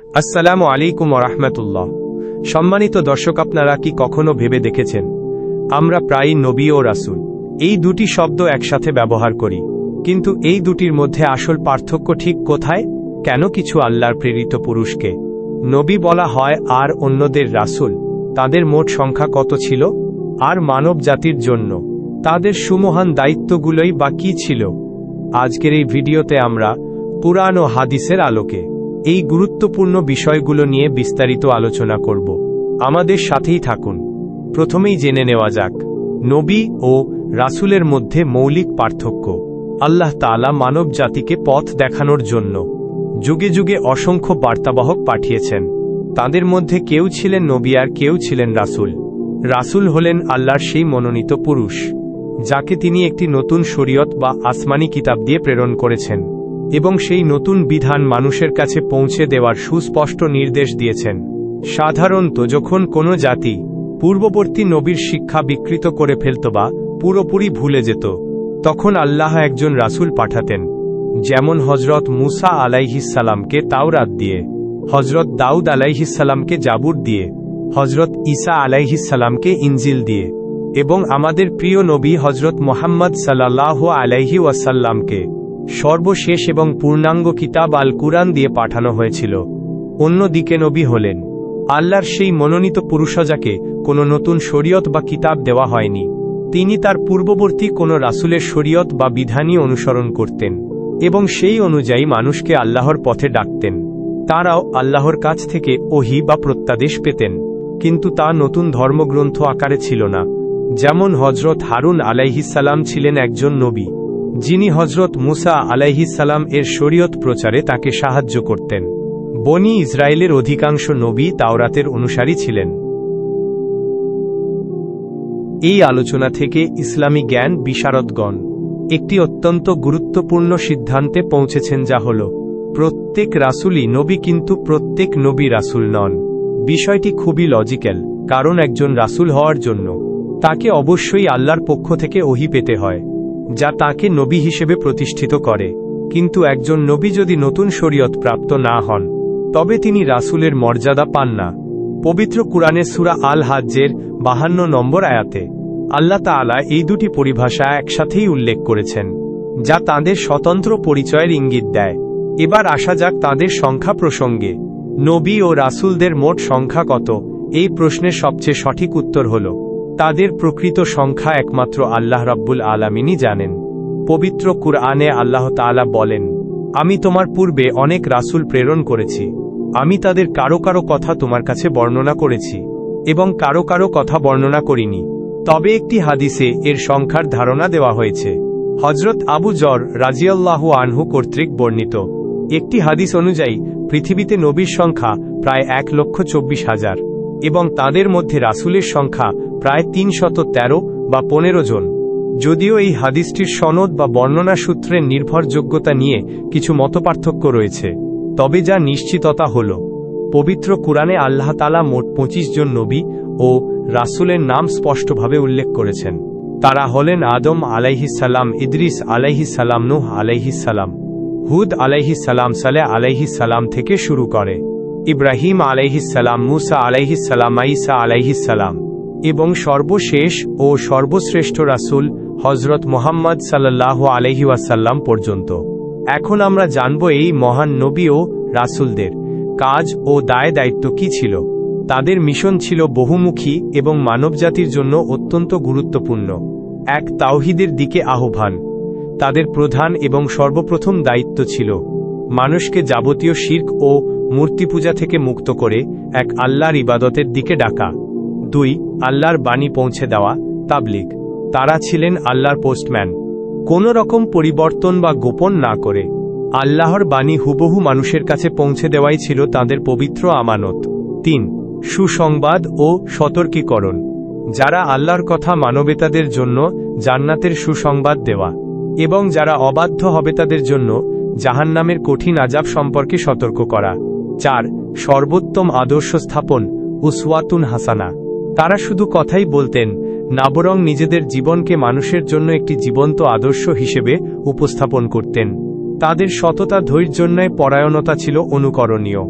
আসসালামু আলাইকুম ওয়া রাহমাতুল্লাহ। সম্মানিত দর্শক, আপনারা কি কখনো ভেবে দেখেছেন আমরা প্রায়ই নবী ও রাসূল এই দুটি শব্দ একসাথে ব্যবহার করি, কিন্তু এই দুটির মধ্যে আসল পার্থক্য ঠিক কোথায়? কেন কিছু আল্লাহর প্রেরিত পুরুষকে নবী বলা হয় আর অন্যদের রাসূল? তাদের মোট সংখ্যা কত ছিল? আর মানব জাতির জন্য তাদের সুমহান দায়িত্বগুলোই বা কী ছিল? আজকের এই ভিডিওতে আমরা কুরআন ও হাদিসের আলোকে এই গুরুত্বপূর্ণ বিষয়গুলো নিয়ে বিস্তারিত আলোচনা করব। আমাদের সাথেই থাকুন। প্রথমেই জেনে নেওয়া যাক নবী ও রাসূলের মধ্যে মৌলিক পার্থক্য। আল্লাহ তাআলা মানব জাতিকে পথ দেখানোর জন্য যুগে যুগে অসংখ্য বার্তাবাহক পাঠিয়েছেন। তাদের মধ্যে কেউ ছিলেন নবী আর কেউ ছিলেন রাসূল। রাসূল হলেন আল্লাহর সেই মনোনীত পুরুষ যাকে তিনি একটি নতুন শরীয়ত বা আসমানি কিতাব দিয়ে প্রেরণ করেছেন এবং সেই নতুন বিধান মানুষের কাছে পৌঁছে দেওয়ার সুস্পষ্ট নির্দেশ দিয়েছেন। সাধারণত যখন কোনো জাতি পূর্ববর্তী নবীর শিক্ষা বিকৃত করে ফেলত বা পুরোপুরি ভুলে যেত, তখন আল্লাহ একজন রাসূল পাঠাতেন, যেমন হযরত মূসা আলাইহিস সালামকে তাওরাত দিয়ে, হযরত দাউদ আলাইহিস সালামকে জাবুর দিয়ে, হযরত ঈসা আলাইহিস সালামকে ইনজিল দিয়ে, এবং আমাদের প্রিয় নবী হযরত মুহাম্মদ সাল্লাল্লাহু আলাইহি ওয়াসাল্লামকে সর্বশেষ এবং পূর্ণাঙ্গ কিতাব আল কুরআন দিয়ে পাঠানো হয়েছিল। অন্যদিকে নবী হলেন আল্লাহর সেই মনোনীত পুরুষ যাকে কোনো নতুন শরীয়ত বা কিতাব দেওয়া হয়নি। তিনি তার পূর্ববর্তী কোনো রাসূলের শরীয়ত বা বিধানই অনুসরণ করতেন এবং সেই অনুযায়ী মানুষকে আল্লাহর পথে ডাকতেন। তারাও আল্লাহর কাছ থেকে ওহী বা প্রত্যাদেশ পেতেন, কিন্তু তা নতুন ধর্মগ্রন্থ আকারে ছিল না। যেমন হযরত হারুন আলাইহিস সালাম ছিলেন একজন নবী, যিনি হযরত মূসা আলাইহিস সালাম এর শরীয়ত প্রচারে তাকে সাহায্য করতেন। বনী ইসরায়েলের অধিকাংশ নবী তাওরাতের অনুসারী ছিলেন। এই আলোচনা থেকে ইসলামী জ্ঞান বিশারদগণ একটি অত্যন্ত গুরুত্বপূর্ণ সিদ্ধান্তে পৌঁছেছেন, যা হল প্রত্যেক রাসূলই নবী, কিন্তু প্রত্যেক নবী রাসূল নন। বিষয়টি খুবই লজিক্যাল, কারণ একজন রাসূল হওয়ার জন্য তাকে অবশ্যই আল্লাহর পক্ষ থেকে ওহী পেতে হয়, যা তাকে নবী হিসেবে প্রতিষ্ঠিত করে। কিন্তু একজন নবী যদি নতুন শরীয়ত প্রাপ্ত না হন, তবে তিনি রাসূলের মর্যাদা পান না। পবিত্র কুরআনে সূরা আল হাজ্জের 52 নম্বর আয়াতে আল্লাহ তাআলা এই দুটি পরিভাষা একসাথেই উল্লেখ করেছেন, যা তাদের স্বতন্ত্র পরিচয়ের ইঙ্গিত দেয়। এবার আসা যাক তাদের সংখ্যা প্রসঙ্গে। নবী ও রাসূলদের মোট সংখ্যা কত? এই প্রশ্নের সবচেয়ে সঠিক উত্তর হল তাদের প্রকৃত সংখ্যা একমাত্র আল্লাহ রাব্বুল আলামিনই জানেন। পবিত্র কুরআনে আল্লাহ তাআলা বলেন, আমি তোমার পূর্বে অনেক রাসূল প্রেরণ করেছি। আমি তাদের কারো কারো কথা তোমার কাছে বর্ণনা করেছি এবং কারো কারো কথা বর্ণনা করিনি। তবে একটি হাদিসে এর সংখ্যার ধারণা দেওয়া হয়েছে। হযরত আবু যর রাদিয়াল্লাহু আনহু কর্তৃক বর্ণিত একটি হাদিস অনুযায়ী পৃথিবীতে নবীর সংখ্যা প্রায় 1,24,000 এবং তাদের মধ্যে রাসূলের সংখ্যা প্রায় 313 বা 15 জন। যদিও এই হাদিসটির সনদ বা বর্ণনা সূত্রের নির্ভরযোগ্যতা নিয়ে কিছু মতপার্থক্য রয়েছে, তবে যা নিশ্চিততা হল পবিত্র কুরআনে আল্লাহ তাআলা মোট 25 জন নবী ও রাসূলের নাম স্পষ্টভাবে উল্লেখ করেছেন। তারা হলেন আদম আলাইহিস সালাম, ইদ্রিস আলাইহিস সালাম, নূহ আলাইহিস সালাম, হুদ আলাইহিস সালাম, সালেহ আলাইহিস সালাম থেকে শুরু করে ইব্রাহিম আলাইহিস সালাম, মূসা আলাইহিস সালাম, ঈসা আলাইহিস সালাম এবং সর্বশেষ ও সর্বশ্রেষ্ঠ রাসূল হযরত মুহাম্মদ সাল্লাল্লাহু আলাইহি ওয়াসাল্লাম পর্যন্ত। এখন আমরা জানব এই মহান নবী ও রাসূলদের কাজ ও দায় দায়িত্ব কী ছিল। তাদের মিশন ছিল বহুমুখী এবং মানবজাতির জন্য অত্যন্ত গুরুত্বপূর্ণ। এক, তাওহীদের দিকে আহ্বান। তাদের প্রধান এবং সর্বপ্রথম দায়িত্ব ছিল মানুষকে যাবতীয় শিরক ও মূর্তিপূজা থেকে মুক্ত করে এক আল্লাহর ইবাদতের দিকে ডাকা। 2, আল্লাহর বাণী পৌঁছে দেওয়া, তাবলীগ। তারা ছিলেন আল্লাহর পোস্টম্যান, কোনো রকম পরিবর্তন বা গোপন না করে আল্লাহর বাণী হুবহু মানুষের কাছে পৌঁছে দেওয়াই ছিল তাদের পবিত্র আমানত। 3, সুসংবাদ ও সতর্কীকরণ। যারা আল্লাহর কথা মানবে তাদের জন্য জান্নাতের সুসংবাদ দেওয়া এবং যারা অবাধ্য হবে তাদের জন্য জাহান্নামের কঠিন আযাব সম্পর্কে সতর্ক করা। 4, সর্বোত্তম আদর্শ স্থাপন, উসওয়াতুন হাসানা। তারা শুধু কথাই বলতেন না, বরং নিজেদের জীবনকে মানুষের জন্য একটি জীবন্ত আদর্শ হিসেবে উপস্থাপন করতেন। তাদের সততা, ধৈর্য, ন্যায় পরায়ণতা ছিল অনুকরণীয়।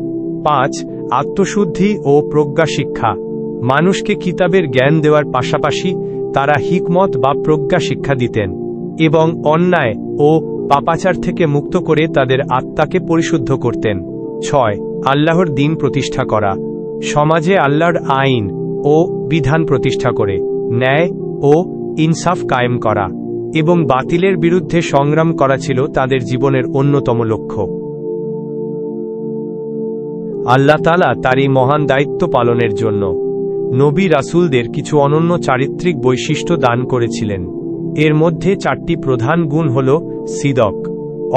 5. আত্মশুদ্ধি ও প্রজ্ঞা শিক্ষা। মানুষকে কিতাবের জ্ঞান দেওয়ার পাশাপাশি তারা হিকমত বা প্রজ্ঞা শিক্ষা দিতেন এবং অন্যায় ও পাপাচার থেকে মুক্ত করে তাদের আত্মাকে পরিশুদ্ধ করতেন। 6. আল্লাহর দ্বীন প্রতিষ্ঠা করা। সমাজে আল্লাহর আইন ও বিধান প্রতিষ্ঠা করে ন্যায় ও ইনসাফ কায়েম করা এবং বাতিলের বিরুদ্ধে সংগ্রাম করা ছিল তাদের জীবনের অন্যতম লক্ষ্য। আল্লাহ তাআলা তার এই মহান দায়িত্ব পালনের জন্য নবী রাসূলদের কিছু অনন্য চারিত্রিক বৈশিষ্ট্য দান করেছিলেন। এর মধ্যে 4টি প্রধান গুণ হল সিদক,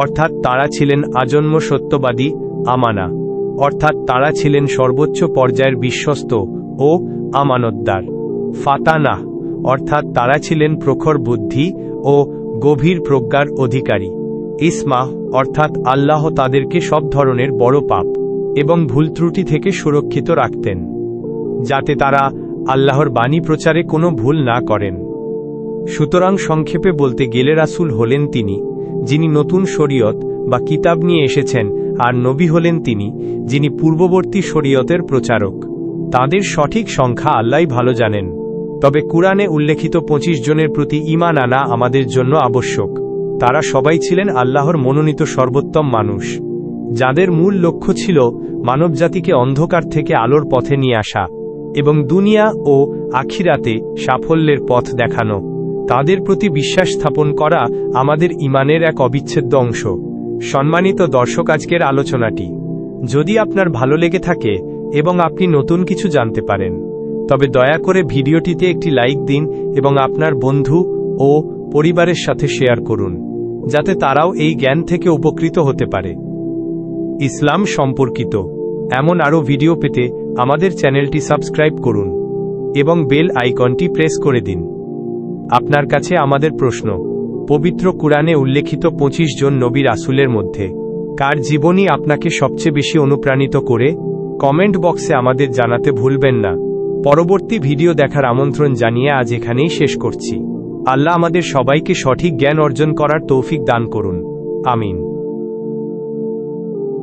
অর্থাৎ তারা ছিলেন আজন্ম সত্যবাদী, আমানা, অর্থাৎ তারা ছিলেন সর্বোচ্চ পর্যায়ের বিশ্বস্ত ও আমানতদার, ফাতানাহ, অর্থাৎ তারা ছিলেন প্রখর বুদ্ধি ও গভীর প্রজ্ঞার অধিকারী, ইসমাহ, অর্থাৎ আল্লাহ তাদেরকে সব ধরনের বড় পাপ এবং ভুল ত্রুটি থেকে সুরক্ষিত রাখতেন, যাতে তারা আল্লাহর বাণী প্রচারে কোনো ভুল না করেন। সুতরাং সংক্ষেপে বলতে গেলে রাসূল হলেন তিনি যিনি নতুন শরীয়ত বা কিতাব নিয়ে এসেছেন, আর নবী হলেন তিনি যিনি পূর্ববর্তী শরীয়তের প্রচারক। তাদের সঠিক সংখ্যা আল্লাহই ভালো জানেন, তবে কুরআনে উল্লেখিত 25 জনের প্রতি ঈমান আনা আমাদের জন্য আবশ্যক। তারা সবাই ছিলেন আল্লাহর মনোনীত সর্বোত্তম মানুষ, যাদের মূল লক্ষ্য ছিল মানবজাতিকে অন্ধকার থেকে আলোর পথে নিয়ে আসা এবং দুনিয়া ও আখিরাতে সাফল্যের পথ দেখানো। তাদের প্রতি বিশ্বাস স্থাপন করা আমাদের ঈমানের এক অবিচ্ছেদ্য অংশ। সম্মানিত দর্শক, আজকের আলোচনাটি যদি আপনার ভালো লেগে থাকে এবং আপনি নতুন কিছু জানতে পারেন, তবে দয়া করে ভিডিওটিতে একটি লাইক দিন এবং আপনার বন্ধু ও পরিবারের সাথে শেয়ার করুন, যাতে তারাও এই জ্ঞান থেকে উপকৃত হতে পারে। ইসলাম সম্পর্কিত এমন আরও ভিডিও পেতে আমাদের চ্যানেলটি সাবস্ক্রাইব করুন এবং বেল আইকনটি প্রেস করে দিন। আপনার কাছে আমাদের প্রশ্ন, পবিত্র কুরআনে উল্লেখিত 25 জন নবী রাসূলের মধ্যে কার জীবনী আপনাকে সবচেয়ে বেশি অনুপ্রাণিত করে? কমেন্ট বক্সে আমাদের জানাতে ভুলবেন না। পরবর্তী ভিডিও দেখার আমন্ত্রণ জানিয়ে আজ এখানেই শেষ করছি। আল্লাহ আমাদের সবাইকে সঠিক জ্ঞান অর্জন করার তৌফিক দান করুন। আমিন।